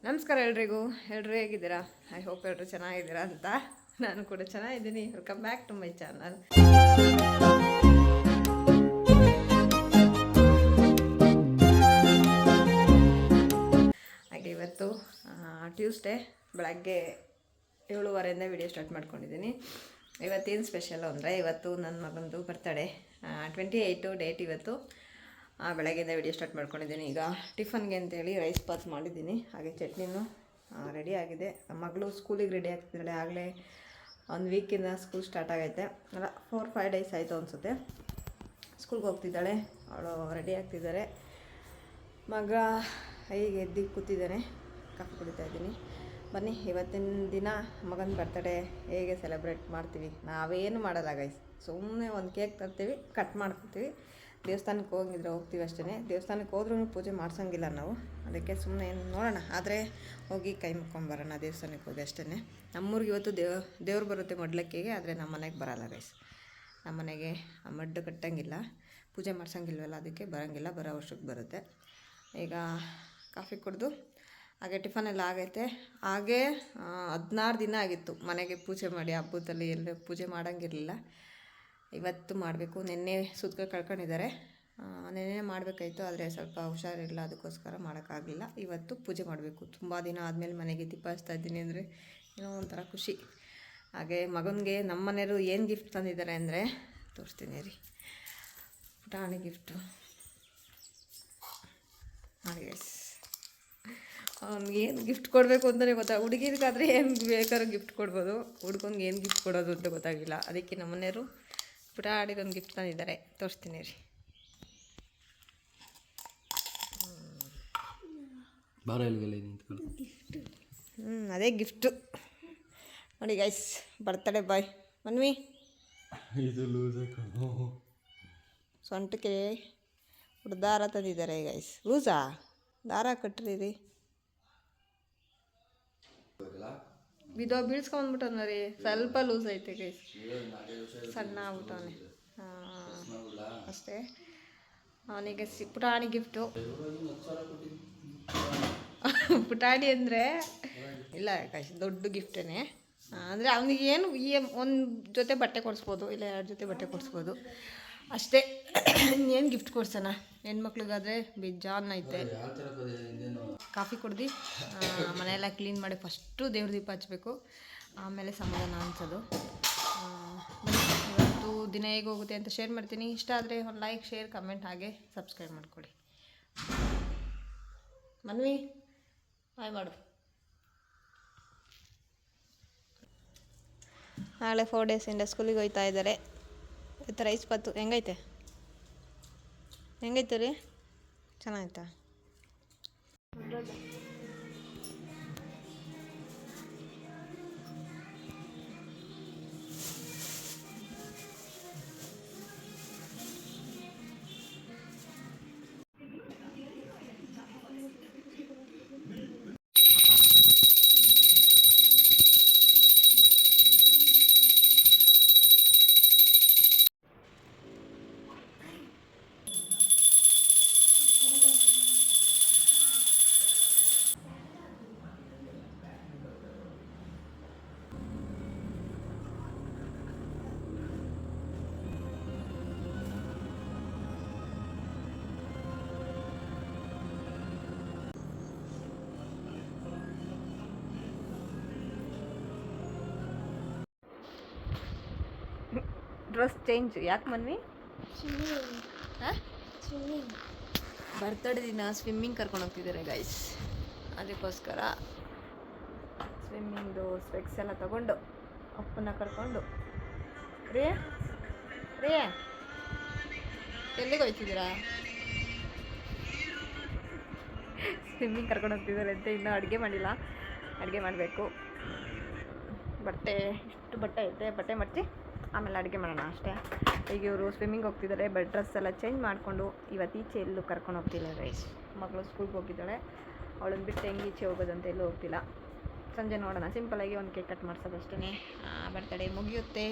ನಮಸ್ಕಾರ ಎಲ್ರಿಗೂ. ಎಲ್ಲರೂ ಹೇಗಿದ್ದೀರಾ? ಐ ಹೋಪ್ ಎಲ್ಲರೂ ಚೆನ್ನಾಗಿದ್ದೀರಾ ಅಂತ. ನಾನು ಕೂಡ ಚೆನ್ನಾಗಿದ್ದೀನಿ. Welcome back to my channel. ಹಾಗೆ ಇವತ್ತು ಟ್ಯೂಸ್ಡೇ ಬೆಳಗ್ಗೆ 7:15 ವಿಡಿಯೋ ಸ್ಟಾರ್ಟ್ ಮಾಡ್ಕೊಂಡಿದ್ದೀನಿ. ಇವತ್ತೇನು ಸ್ಪೆಷಲ್ ಅಂದರೆ, ಇವತ್ತು ನನ್ನ ಮಗಂದು ಬರ್ತಡೇ 28 ಡೇಟ್. ಇವತ್ತು ಬೆಳಗ್ಗೆಯಿಂದ ವಿಡಿಯೋ ಸ್ಟಾರ್ಟ್ ಮಾಡ್ಕೊಂಡಿದ್ದೀನಿ. ಈಗ ಟಿಫನ್ಗೆ ಅಂತೇಳಿ ರೈಸ್ ಬಾತ್ ಮಾಡಿದ್ದೀನಿ. ಹಾಗೆ ಚಟ್ನಿನೂ ರೆಡಿ ಆಗಿದೆ. ನಮ್ಮ ಮಗಳು ಸ್ಕೂಲಿಗೆ ರೆಡಿ ಆಗ್ತಿದ್ದಾಳೆ. ಆಗಲೇ ಒಂದು ವೀಕಿಂದ ಸ್ಕೂಲ್ ಸ್ಟಾರ್ಟ್ ಆಗೈತೆ. ಅಲ್ಲ, 4-5 ಡೇಸ್ ಆಯಿತು ಅನಿಸುತ್ತೆ ಸ್ಕೂಲ್ಗೆ ಹೋಗ್ತಿದ್ದಾಳೆ. ಅವಳು ರೆಡಿ ಆಗ್ತಿದ್ದಾರೆ. ಮಗ ಹೀಗೆ ಎದ್ದು ಕೂತಿದ್ದಾನೆ. ಕಾಫಿ ಕುಡಿತಾ ಇದ್ದೀನಿ. ಬನ್ನಿ, ಇವತ್ತಿನ ದಿನ ಮಗನ ಬರ್ತಡೇ ಹೇಗೆ ಸೆಲೆಬ್ರೇಟ್ ಮಾಡ್ತೀವಿ. ನಾವೇನು ಮಾಡಲ್ಲ ಗೈಸ್, ಸುಮ್ಮನೆ ಒಂದು ಕೇಕ್ ತರ್ತೀವಿ, ಕಟ್ ಮಾಡ್ಕೊತೀವಿ, ದೇವಸ್ಥಾನಕ್ಕೆ ಹೋಗಿದ್ರೆ ಹೋಗ್ತೀವಿ ಅಷ್ಟೇ. ದೇವಸ್ಥಾನಕ್ಕೆ ಹೋದ್ರೂ ಪೂಜೆ ಮಾಡ್ಸೋಂಗಿಲ್ಲ ನಾವು. ಅದಕ್ಕೆ ಸುಮ್ಮನೆ ನೋಡೋಣ, ಆದರೆ ಹೋಗಿ ಕೈ ಮುಕ್ಕೊಂಬರೋಣ ದೇವಸ್ಥಾನಕ್ಕೆ ಹೋಗಿ ಅಷ್ಟೇ. ನಮ್ಮೂರಿಗೆ ಇವತ್ತು ದೇವ್ರು ಬರುತ್ತೆ ಮಡ್ಲಕ್ಕಿಗೆ, ಆದರೆ ನಮ್ಮ ಮನೆಗೆ ಬರೋಲ್ಲ ಗೈಸ್. ನಮ್ಮ ಮನೆಗೆ ಮಡ್ಡು ಕಟ್ಟಂಗಿಲ್ಲ, ಪೂಜೆ ಮಾಡ್ಸೋಂಗಿಲ್ವಲ್ಲ, ಅದಕ್ಕೆ ಬರೋಂಗಿಲ್ಲ. ಬರೋ ವರ್ಷಕ್ಕೆ ಬರುತ್ತೆ. ಈಗ ಕಾಫಿ ಕುಡಿದು ಹಾಗೆ ಟಿಫನೆಲ್ಲ ಆಗೈತೆ. ಹಾಗೆ 16 ದಿನ ಆಗಿತ್ತು ಮನೆಗೆ ಪೂಜೆ ಮಾಡಿ. ಹಬ್ಬದಲ್ಲಿ ಎಲ್ಲೂ ಪೂಜೆ ಮಾಡೋಂಗಿರಲಿಲ್ಲ. ಇವತ್ತು ಮಾಡಬೇಕು. ನಿನ್ನೆ ಸುತ್ತ ಕಳ್ಕೊಂಡಿದ್ದಾರೆ. ನಿನ್ನೆ ಮಾಡಬೇಕಾಯ್ತು, ಆದರೆ ಸ್ವಲ್ಪ ಹುಷಾರಿಲ್ಲ, ಅದಕ್ಕೋಸ್ಕರ ಮಾಡೋಕ್ಕಾಗಲಿಲ್ಲ. ಇವತ್ತು ಪೂಜೆ ಮಾಡಬೇಕು. ತುಂಬ ದಿನ ಆದಮೇಲೆ ಮನೆಗೆ ದೀಪ ಹಚ್ತಾ ಇದ್ದೀನಿ ಅಂದರೆ ಏನೋ ಒಂಥರ ಖುಷಿ. ಹಾಗೆ ಮಗನಿಗೆ ನಮ್ಮ ಮನೆಯವರು ಏನು ಗಿಫ್ಟ್ ತಂದಿದ್ದಾರೆ ಅಂದರೆ ತೋರಿಸ್ತೀನಿ ರೀ. ಪುಟಾಣಿ ಗಿಫ್ಟು. ಹಾಗೆ ಅವ್ನಿಗೆ ಏನು ಗಿಫ್ಟ್ ಕೊಡಬೇಕು ಅಂತಲೇ ಹುಡುಗಿರಿಗಾದರೆ ಏನು ಬೇಕಾದ್ರೂ ಗಿಫ್ಟ್ ಕೊಡ್ಬೋದು. ಹುಡ್ಗನಿಗೆ ಏನು ಗಿಫ್ಟ್ ಕೊಡೋದು ಅಂತ ಗೊತ್ತಾಗಿಲ್ಲ. ಅದಕ್ಕೆ ನಮ್ಮ ಮನೆಯವರು ಪುಟಾಣಿಗೊಂದು ಗಿಫ್ಟ್ ತಂದಿದ್ದಾರೆ, ತೋರಿಸ್ತೀನಿ ರೀ. ಅದೇ ಗಿಫ್ಟು ನೋಡಿ ಗೈಸ್. Birthday boy Manvi. ಸೊಂಟಕ್ಕೆ ದಾರ ತಂದಿದ್ದಾರೆ ಗೈಸ್. ಲೂಸಾ ದಾರ ಕಟ್ರಿ ರೀ. ಬೀಳ್ಸ್ಕೊಂಡ್ಬಿಟ್ಟವನ ರೀ. ಸ್ವಲ್ಪ ಲೂಸ್ ಐತೆ ಗೈಸ್, ಸಣ್ಣ ಆಗ್ಬಿಟ್ಟವನೆ ಅಷ್ಟೇ. ಅವನಿಗೆ ಪುಟಾಣಿ ಗಿಫ್ಟು. ಪುಟಾಣಿ ಅಂದರೆ ಇಲ್ಲ ಗೈಸ್, ದೊಡ್ಡ ಗಿಫ್ಟೇ. ಅಂದರೆ ಅವನಿಗೆ ಏನು ಒಂದು ಜೊತೆ ಬಟ್ಟೆ ಕೊಡಿಸ್ಬೋದು, ಇಲ್ಲ 2 ಜೊತೆ ಬಟ್ಟೆ ಕೊಡಿಸ್ಬೋದು ಅಷ್ಟೇ. ಏನು ಗಿಫ್ಟ್ ಕೊಡ್ಸೋಣ, ಹೆಣ್ಮಕ್ಳಿಗಾದರೆ ಬೇಜಾನ್ ಐತೆ. ಕಾಫಿ ಕುಡ್ದು ಮನೆಯೆಲ್ಲ ಕ್ಲೀನ್ ಮಾಡಿ ಫಸ್ಟು ದೇವ್ರ ದೀಪ ಹಚ್ಚಬೇಕು, ಆಮೇಲೆ ಸಮಾಧಾನ ಅನ್ಸೋದು. ಇವತ್ತು ದಿನ ಹೇಗೆ ಹೋಗುತ್ತೆ ಅಂತ ಶೇರ್ ಮಾಡ್ತೀನಿ. ಇಷ್ಟ ಆದರೆ ಒಂದು ಲೈಕ್, ಶೇರ್, ಕಮೆಂಟ್, ಹಾಗೆ ಸಬ್ಸ್ಕ್ರೈಬ್ ಮಾಡ್ಕೊಳ್ಳಿ. ಮನ್ವಿ ಬಾಯ್ ಮಾಡು. ನಾಳೆ 4 ಡೇಸಿಂದ ಸ್ಕೂಲಿಗೆ ಹೋಗ್ತಾ ಇದ್ದಾರೆ. ಈ ಥರ ರೈಸ್ ಬಾತು ಹೆಂಗೈತೆ ರೀ? ಚೆನ್ನಾಯ್ತಾ? ಡ್ರೆಸ್ ಚೇಂಜ್ ಯಾಕೆ ಮನ್ವಿ? ಬರ್ತಡೇ ದಿನ ಸ್ವಿಮ್ಮಿಂಗ್ ಕರ್ಕೊಂಡು ಹೋಗ್ತಿದ್ದಾರೆ ಗೈಸ್. ಅದಕ್ಕೋಸ್ಕರ ಸ್ವಿಮ್ಮಿಂಗ್ದು ಸ್ಪೆಕ್ಸ್ ಎಲ್ಲ ತಗೊಂಡು ಅಪ್ಪನ ಕರ್ಕೊಂಡು ರೇ ಎಲ್ಲಿಗೆ ಹೋಗ್ತಿದ್ದೀರಾ? ಸ್ವಿಮ್ಮಿಂಗ್ ಕರ್ಕೊಂಡು ಹೋಗ್ತಿದ್ದಾರೆ ಅಂತ. ಇನ್ನೂ ಅಡುಗೆ ಮಾಡಿಲ್ಲ, ಅಡುಗೆ ಮಾಡಬೇಕು. ಇಷ್ಟು ಬಟ್ಟೆ ಐತೆ, ಬಟ್ಟೆ ಮಡ್ಚಿ ಆಮೇಲೆ ಅಡುಗೆ ಮಾಡೋಣ ಅಷ್ಟೇ. ಈಗ ಇವರು ಸ್ವಿಮ್ಮಿಂಗ್ ಹೋಗ್ತಿದ್ದಾರೆ. ಡ್ರೆಸ್ ಎಲ್ಲ ಚೇಂಜ್ ಮಾಡಿಕೊಂಡು ಇವತ್ತು ಈಚೆ ಎಲ್ಲೂ ಕರ್ಕೊಂಡು ಹೋಗ್ತಿಲ್ಲ ರೈಸ್. ಮಗಳು ಸ್ಕೂಲ್ಗೆ ಹೋಗಿದ್ದಾಳೆ, ಅವಳನ್ನ ಬಿಟ್ಟು ಹೆಂಗೆ ಈಚೆ ಹೋಗೋದಂತ ಎಲ್ಲೂ ಹೋಗ್ತಿಲ್ಲ. ಸಂಜೆ ನೋಡೋಣ, ಸಿಂಪಲಾಗಿ ಒಂದು ಕೇಕ್ ಕಟ್ ಮಾಡಿಸೋದು ಅಷ್ಟೇ. ಬರ್ತಡೇ ಮುಗಿಯುತ್ತೆ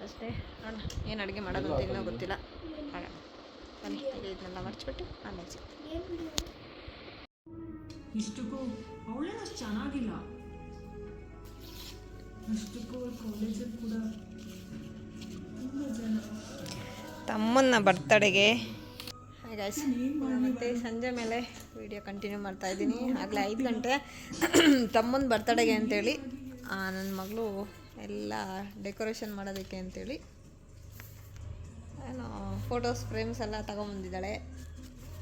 ಅಷ್ಟೇ. ನೋಡೋಣ ಏನು ಅಡುಗೆ ಮಾಡೋದು ಅಂತ ಇನ್ನೂ ಗೊತ್ತಿಲ್ಲ. ಹಾಗೆ ಬನ್ನಿ, ಇದನ್ನೆಲ್ಲ ಮರ್ಚಿಬಿಟ್ಟು ಆಮೇಲೆ ಸಿಗ್ತೀನಿ. ಇಷ್ಟಕ್ಕೂ ಅವಳೇನು ಅಷ್ಟು ಚೆನ್ನಾಗಿಲ್ಲ, ಅಷ್ಟಕ್ಕೂ ಕಾಲೇಜಲ್ಲಿ ಕೂಡ ತುಂಬ ಜನ. ತಮ್ಮನ್ನ ಬರ್ತಡೆಗೆ ಮತ್ತೆ ಸಂಜೆ ಮೇಲೆ ವಿಡಿಯೋ ಕಂಟಿನ್ಯೂ ಮಾಡ್ತಾ ಇದ್ದೀನಿ. ಆಗಲೇ 5 ಗಂಟೆ ತಮ್ಮನ ಬರ್ತಡೆಗೆ ಅಂತೇಳಿ ನನ್ನ ಮಗಳು ಎಲ್ಲ ಡೆಕೋರೇಷನ್ ಮಾಡೋದಕ್ಕೆ ಅಂತೇಳಿ ಏನೋ ಫೋಟೋಸ್ ಫ್ರೇಮ್ಸ್ ಎಲ್ಲ ತಗೊಂಬಂದಿದ್ದಾಳೆ.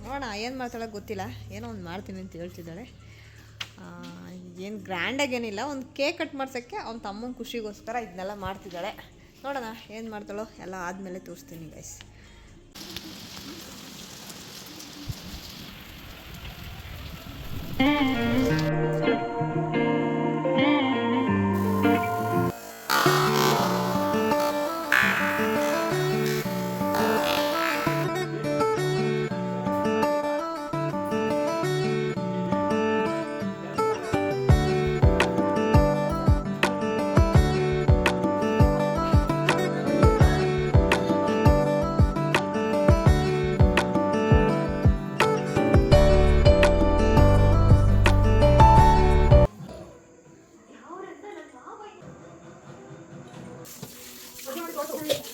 ನೋಡೋಣ ಏನು ಮಾಡ್ತಾಳೆ ಗೊತ್ತಿಲ್ಲ, ಏನೋ ಒಂದು ಮಾಡ್ತೀನಿ ಅಂತ ಹೇಳ್ತಿದ್ದಾಳೆ. ಏನು ಗ್ರ್ಯಾಂಡಾಗೇನಿಲ್ಲ, ಒಂದು ಕೇಕ್ ಕಟ್ ಮಾಡ್ಸೋಕ್ಕೆ ಅವ್ನ ತಮ್ಮನ ಖುಷಿಗೋಸ್ಕರ ಇದನ್ನೆಲ್ಲ ಮಾಡ್ತಿದ್ದಾಳೆ. ನೋಡೋಣ ಏನು ಮಾಡ್ತಾಳೋ, ಎಲ್ಲ ಆದಮೇಲೆ ತೋರಿಸ್ತೀನಿ ಗೈಸ್.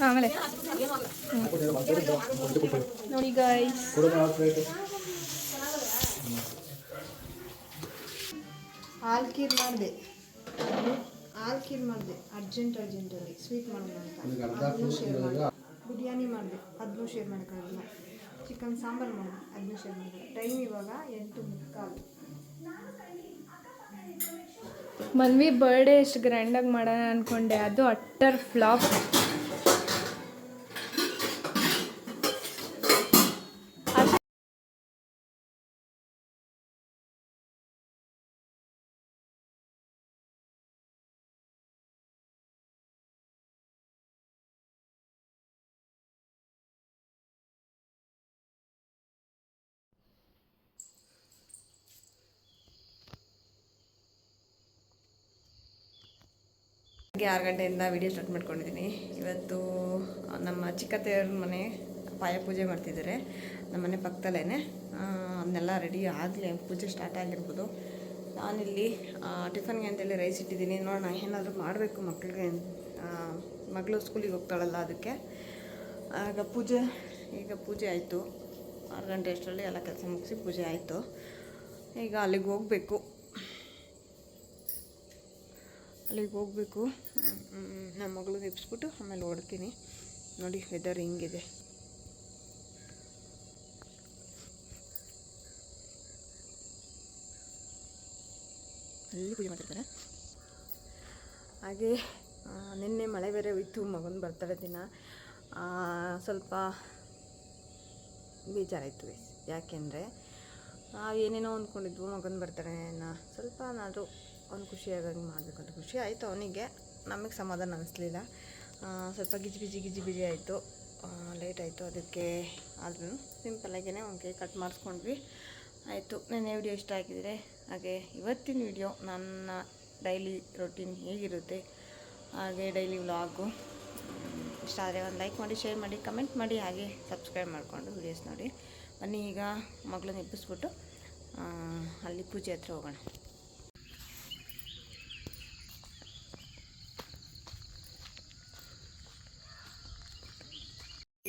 ಆಮೇಲೆ ನೋಡಿ ಗೈಸ್, ಹಾಲು ಖೀರ್ ಮಾಡಿದೆ ಅರ್ಜೆಂಟಲ್ಲಿ ಸ್ವೀಟ್ ಮಾಡೋಣ ಅಂತ ಅದನ್ನು ಶೇರ್ ಮಾಡಿದೆ. ಬಿರಿಯಾನಿ ಮಾಡಿದೆ, ಅದನ್ನು ಶೇರ್ ಮಾಡೋಕ್ಕಾಗಲ್ಲ. ಚಿಕನ್ ಸಾಂಬಾರು ಮಾಡಿದೆ, ಅದನ್ನು ಶೇರ್ ಮಾಡಿದೆ. ಟೈಮ್ ಇವಾಗ 8:15. ಮನ್ವಿ ಬರ್ಡೇ ಎಷ್ಟು ಗ್ರ್ಯಾಂಡಾಗಿ ಮಾಡೋಣ ಅಂದ್ಕೊಂಡೆ, ಅದು ಅಟ್ಟರ್ ಫ್ಲಾಪ್. ಬೆಳಗ್ಗೆ 6 ಗಂಟೆಯಿಂದ ವಿಡಿಯೋ ಸ್ಟಾರ್ಟ್ ಮಾಡ್ಕೊಂಡಿದ್ದೀನಿ. ಇವತ್ತು ನಮ್ಮ ಚಿಕ್ಕತ್ತೆಯವ್ರ ಮನೆ ಪಾಯ ಪೂಜೆ ಮಾಡ್ತಿದ್ದಾರೆ, ನಮ್ಮ ಮನೆ ಪಕ್ಕದಲ್ಲೇ. ಅದನ್ನೆಲ್ಲ ರೆಡಿ ಆಗಲಿ, ಪೂಜೆ ಸ್ಟಾರ್ಟ್ ಆಗಿರ್ಬೋದು. ನಾನಿಲ್ಲಿ ಟಿಫನ್ಗೆ ಅಂತೇಳಿ ರೈಸ್ ಇಟ್ಟಿದ್ದೀನಿ. ನೋಡೋಣ ಏನಾದರೂ ಮಾಡಬೇಕು ಮಕ್ಕಳಿಗೆ. ಮಗಳು ಸ್ಕೂಲಿಗೆ ಹೋಗ್ತಾಳಲ್ಲ, ಅದಕ್ಕೆ. ಈಗ ಪೂಜೆ ಆಯಿತು. 6 ಗಂಟೆ ಅಷ್ಟರಲ್ಲಿ ಎಲ್ಲ ಕೆಲಸ ಮುಗಿಸಿ ಪೂಜೆ ಆಯಿತು. ಈಗ ಅಲ್ಲಿಗೆ ಹೋಗಬೇಕು. ನಮ್ಮ ಮಗಳು ಎಬ್ಸ್ಬಿಟ್ಟು ಆಮೇಲೆ ಓಡ್ತೀನಿ. ನೋಡಿ ವೆದರ್ ಹಿಂಗಿದೆ. ಅಲ್ಲಿ ಪೂಜೆ ಮಾಡ್ತಿರ್ತಾರೆ. ಹಾಗೆ ನಿನ್ನೆ ಮಳೆ ಬೇರೆ ಹೋಯ್ತು, ಮಗನ ಬರ್ತಡೇ ದಿನ. ಸ್ವಲ್ಪ ಬೇಜಾರಾಯಿತು. ಯಾಕೆಂದರೆ ನಾವು ಏನೇನೋ ಅಂದ್ಕೊಂಡಿದ್ವು, ಮಗನ ಬರ್ತಡೇನ ಸ್ವಲ್ಪನಾದರೂ ಅವ್ನು ಖುಷಿಯಾಗಿ ಮಾಡಬೇಕು ಅಂತ. ಖುಷಿ ಆಯಿತು ಅವನಿಗೆ, ನಮಗೆ ಸಮಾಧಾನ ಅನ್ನಿಸ್ಲಿಲ್ಲ. ಸ್ವಲ್ಪ ಗಿಜಿ ಆಯಿತು, ಲೇಟ್ ಆಯಿತು. ಅದಕ್ಕೆ ಆದ್ರೂ ಸಿಂಪಲ್ಲಾಗೇ ಒಂದು ಕೇಕ್ ಕಟ್ ಮಾಡಿಸ್ಕೊಂಡ್ವಿ, ಆಯಿತು. ನೆನ್ನೆ ವಿಡಿಯೋ ಇಷ್ಟ ಆಗಿದ್ರೆ, ಹಾಗೆ ಇವತ್ತಿನ ವಿಡಿಯೋ ನನ್ನ ಡೈಲಿ ರೊಟೀನ್ ಹೇಗಿರುತ್ತೆ, ಹಾಗೆ ಡೈಲಿ ವ್ಲಾಗು ಇಷ್ಟ ಆದರೆ ಒಂದು ಲೈಕ್ ಮಾಡಿ, ಶೇರ್ ಮಾಡಿ, ಕಮೆಂಟ್ ಮಾಡಿ, ಹಾಗೆ ಸಬ್ಸ್ಕ್ರೈಬ್ ಮಾಡಿಕೊಂಡು ವಿಡಿಯೋಸ್ ನೋಡಿ. ಬನ್ನಿ ಈಗ ಮಗಳನ್ನ ಎಬ್ಬಿಸ್ಬಿಟ್ಟು ಅಲ್ಲಿ ಪೂಜೆ ಹತ್ರ ಹೋಗೋಣ.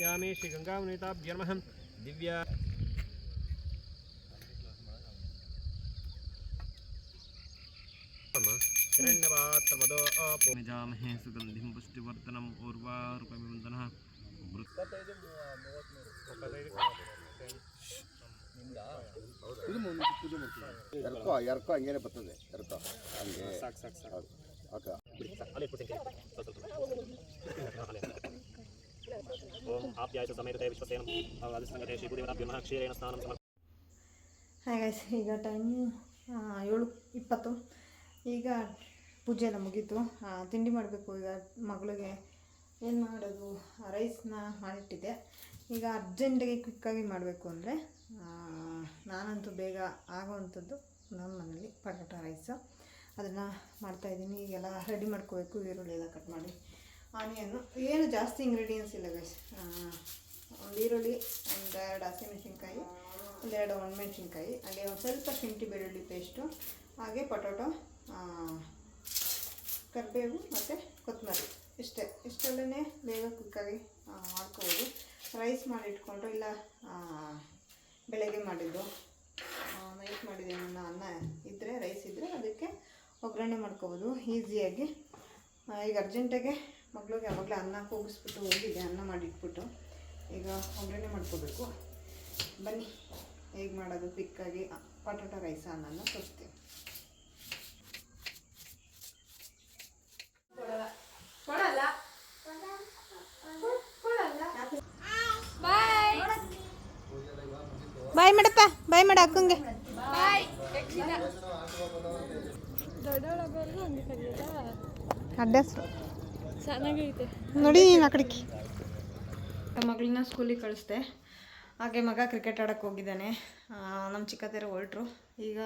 यामे श्री गंगावनिताभ्यो नमः दिव्या हिरण्यपात्रमदो अपो सुगन्धिं पुष्टिवर्धनम् उर्वारुकमिवन्दनः ಎರ್ಕೋ ಹಂಗೇನೆ ಬರ್ತದೆ. ಎರ್ಕೋ ಹಂಗೆ ಹಾಯ್ ಗೈಸ್, ಈಗ ಟೈಮು 7:20. ಈಗ ಪೂಜೆ ಎಲ್ಲ ಮುಗೀತು. ತಿಂಡಿ ಮಾಡಬೇಕು. ಈಗ ಮಗಳಿಗೆ ಏನು ಮಾಡೋದು, ರೈಸ್ನ ಮಾಡಿಟ್ಟಿದ್ದೆ. ಈಗ ಅರ್ಜೆಂಟಿಗೆ ಕ್ವಿಕ್ಕಾಗಿ ಮಾಡಬೇಕು ಅಂದರೆ ನಾನಂತೂ ಬೇಗ ಆಗೋವಂಥದ್ದು ನಮ್ಮ ಮನೇಲಿ ಪರೋಟ ರೈಸು, ಅದನ್ನು ಮಾಡ್ತಾಯಿದ್ದೀನಿ. ಈಗೆಲ್ಲ ರೆಡಿ ಮಾಡ್ಕೋಬೇಕು. ಈರುಳ್ಳಿ ಎಲ್ಲ ಕಟ್ ಮಾಡಿ, ಆನಿಯನ್ನು, ಏನು ಜಾಸ್ತಿ ಇಂಗ್ರೀಡಿಯೆಂಟ್ಸ್ ಇಲ್ಲ ಗೈಸ್. ಒಂದು ಈರುಳ್ಳಿ, 1-2 ಹಸಿಮೆಣಸಿನ್ಕಾಯಿ, ಒಂದೆರಡು ಒಣಮೆಣಸಿನ್ಕಾಯಿ, ಹಾಗೆ ಒಂದು ಸ್ವಲ್ಪ ಶುಂಠಿ ಬೆಳ್ಳುಳ್ಳಿ ಪೇಸ್ಟು, ಹಾಗೆ ಪೊಟೊಟೊ, ಕರಿಬೇವು ಮತ್ತು ಕೊತ್ತಂಬರಿ. ಇಷ್ಟಲ್ಲೇ ಬೇಗ ಕ್ವಿಕ್ಕಾಗಿ ಮಾಡ್ಕೋಬೋದು. ರೈಸ್ ಮಾಡಿಟ್ಕೊಂಡು ಇಲ್ಲ ಬೆಳಗ್ಗೆ ಮಾಡಿದ್ದು ನೈಟ್ ಮಾಡಿದೆ ಅನ್ನ ಇದ್ದರೆ, ರೈಸ್ ಇದ್ದರೆ ಅದಕ್ಕೆ ಒಗ್ಗರಣೆ ಮಾಡ್ಕೋಬೋದು ಈಸಿಯಾಗಿ. ಈಗ ಅರ್ಜೆಂಟಾಗೆ ಮಗಳಿಗೆ ಯಾವಾಗಲೇ ಅನ್ನ ಕೂಗಿಸ್ಬಿಟ್ಟು ಹೋಗಿದೆ, ಅನ್ನ ಮಾಡಿಟ್ಬಿಟ್ಟು ಈಗ ಒಗ್ಗರಣೆ ಮಾಡ್ಕೋಬೇಕು. ಬನ್ನಿ ಹೇಗೆ ಮಾಡೋದು ಕ್ವಿಕ್ಕಾಗಿ ಪೊಟೊಟೊ ರೈಸ್ ಅನ್ನೋದನ್ನ ತೋರಿಸ್ತೀನಿ. ಬಾಯ್ ಮಾಡಪ್ಪ, ಬಾಯ್ ಮಾಡ ಅಕ್ಕಂಗೆ. ದೊಡ್ಡೊಳಗೋರ್ಗು ಹಂಗೆ ಕಲಿಯೋದಾ? ಅಡ್ಡಸ್ರು ಚೆನ್ನಾಗೈತೆ ನೋಡಿ. ನೀನು ಆ ಕಡೆಗೆ ಮಗಳನ್ನ ಸ್ಕೂಲಿಗೆ ಕಳಿಸ್ದೆ. ಹಾಗೆ ಮಗ ಕ್ರಿಕೆಟ್ ಆಡೋಕ್ಕೆ ಹೋಗಿದ್ದಾನೆ. ನಮ್ಮ ಚಿಕ್ಕತೆರು ಹೊರಟ್ರು. ಈಗ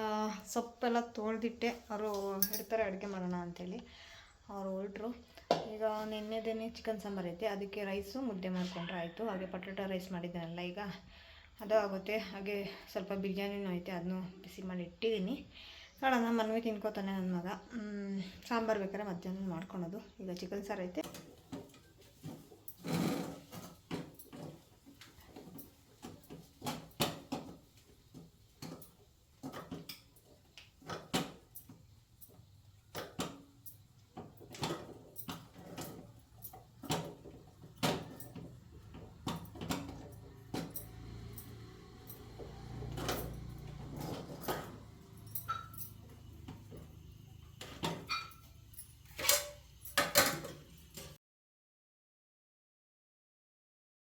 ಸೊಪ್ಪೆಲ್ಲ ತೊಳೆದಿಟ್ಟೆ, ಅವರು ಇಡ್ತಾರೆ ಅಡುಗೆ ಮಾಡೋಣ ಅಂಥೇಳಿ ಅವರು ಹೊರಟ್ರು. ಈಗ ನಿನ್ನೆದೇನೆ ಚಿಕನ್ ಸಾಂಬಾರು ಐತೆ, ಅದಕ್ಕೆ ರೈಸು ಮುದ್ದೆ ಮಾಡಿಕೊಂಡ್ರೆ ಆಯಿತು. ಹಾಗೆ ಪೊಟೊಟೊ ರೈಸ್ ಮಾಡಿದ್ದಾನಲ್ಲ, ಈಗ ಅದು ಆಗುತ್ತೆ. ಹಾಗೆ ಸ್ವಲ್ಪ ಬಿರಿಯಾನಿನೂ ಐತೆ, ಅದನ್ನು ಬಿಸಿ ಮಾಡಿ ಇಟ್ಟಿದ್ದೀನಿ. ನೋಡೋಣ, ಮನ್ವಿ ತಿನ್ಕೋತಾನೆ ನನ್ನ ಮಗ. ಸಾಂಬಾರು ಬೇಕಾದ್ರೆ ಮಧ್ಯಾಹ್ನ ಮಾಡ್ಕೊಳೋದು. ಈಗ ಚಿಕನ್ ಸಾರು ಐತೆ.